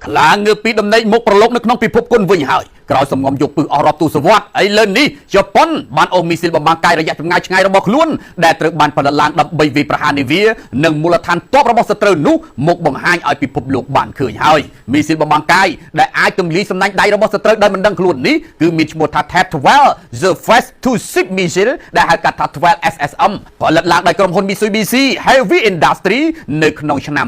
ខ្លាងើពីដំណេកមុខប្រឡូកនៅក្នុងពិភពគុណវិញហើយក្រោយសំងំយកពឹសអស់រាប់ទសវត្សរ៍ឥឡូវនេះជប៉ុនបានអូសមីស៊ីលបំបង្កាយរយៈចម្ងាយឆ្ងាយរបស់ខ្លួនដែលត្រូវបានផលិតឡើងដើម្បីវាយប្រហារនាវានិងមូលដ្ឋានទ័ពរបស់សត្រូវនោះមកបង្ហាញឲ្យពិភពលោកបានឃើញហើយមីស៊ីលបំបង្កាយដែលអាចទម្លាយសំណាញ់ដៃរបស់សត្រូវដោយមិនដឹងខ្លួននេះគឺមានឈ្មោះថា THAAD-12 The First to Ship Missile ដែលហៅកាត់ថា 12 SSM ផលិតឡើងដោយក្រុមហ៊ុន Mitsubishi Heavy Industry នៅក្នុងឆ្នាំ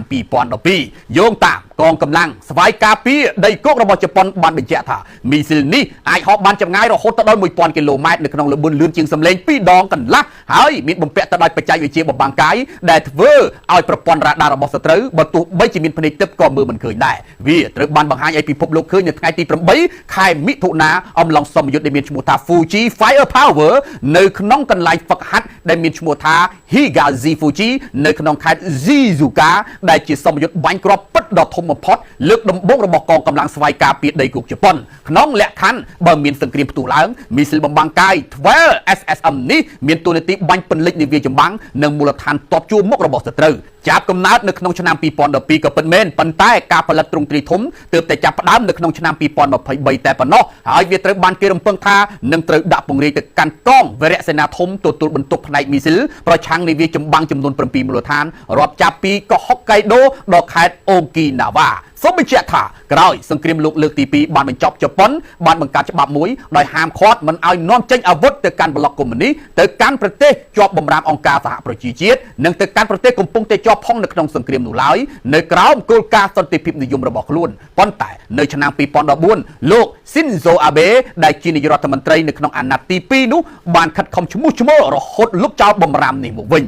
2012យោងតាមកងកម្លាំងស្វ័យការពារដីគោករបស់ជប៉ុនបានបញ្ជាក់ថាមីស៊ីលនេះអាចហោះបានចម្ងាយរហូតដល់ 1000 គីឡូម៉ែត្រនៅក្នុងល្បឿនលឿនជាងសំឡេង2 ដងកន្លះហើយមានបំពាក់ទៅដោយបច្ចេកវិទ្យាបំបង្កាយដែលធ្វើឲ្យប្រព័ន្ធរ៉ាដារបស់សត្រូវបើទោះបីជាមានភ្នែកទឹកក៏មើលមិនឃើញដែរវាត្រូវបានបង្ហាញឲ្យពិភពលោកឃើញនៅថ្ងៃទី8ខែមិថុនាអំឡុងសមយុទ្ធដែលមានឈ្មោះថា Fuji Firepower នៅក្នុងកន្លែងហ្វឹកហាត់ដែលមានឈ្មោះថា Higashi Fuji នៅក្នុងខេត្ត Shizuoka ដែលជាសមយុទ្ធបាញ់គ្រាប់ពិតដ៏ធំបំផុតលើកដំបូងរបស់កងកម្លាំងស្វ័យការពារដីគោកជប៉ុនក្នុងលក្ខខណ្ឌបើមានសង្គ្រាមផ្ទុះឡើងមីស៊ីលបំបង្កាយ 12 SSM នេះមានតួនាទីបាញ់ពន្លិចនាវាចម្បាំងនិងមូលដ្ឋានទ័ពជួរមុខរបស់សត្រូវចាប់កំណើតនៅក្នុងឆ្នាំ2012ក៏ពិតមែនប៉ុន្តែការផលិតទ្រង់ទ្រាយធំទើបតែចាប់ផ្ដើមនៅក្នុងឆ្នាំ2023តែប៉ុណ្ណោះហើយវាត្រូវបានគេរំពឹងថានឹងត្រូវដាក់ពង្រាយទៅកាន់កងវរៈសេនាធំទទួលបន្ទុកផ្នែកមីស៊ីលប្រឆាំងនាវាចម្បាំងចំនួន7មូលដ្ឋានរាប់ចាប់ពីកោះហុកកៃដូដល់ខេត្តអូគីណាវ៉ាសូមបញ្ជាក់ថាក្រោយសង្គ្រាមលោកលើកទី2បានបញ្ចប់ជប៉ុនបានបង្កើតច្បាប់មួយដោយហាមឃាត់មិនឲ្យនាំចេញអាវុធទៅកាន់ប្លុកកុម្មុយនីសទៅកាន់ប្រទេសជាប់បម្រាមអង្គការសហប្រជាជាតិនិងទៅកាន់ប្រទេសកំពុងតែជាប់ផុងនៅក្នុងសង្គ្រាមនោះឡើយនៅក្រោមគោលការណ៍សន្តិភាពនិយមរបស់ខ្លួនប៉ុន្តែនៅឆ្នាំ2014លោក Shinzo Abe ដែលជានាយករដ្ឋមន្ត្រីនៅក្នុងអាណត្តិទី2នោះបានខិតខំឈ្មោះឈ្មោលរហូតលុបចោលបម្រាមនេះមកវិញ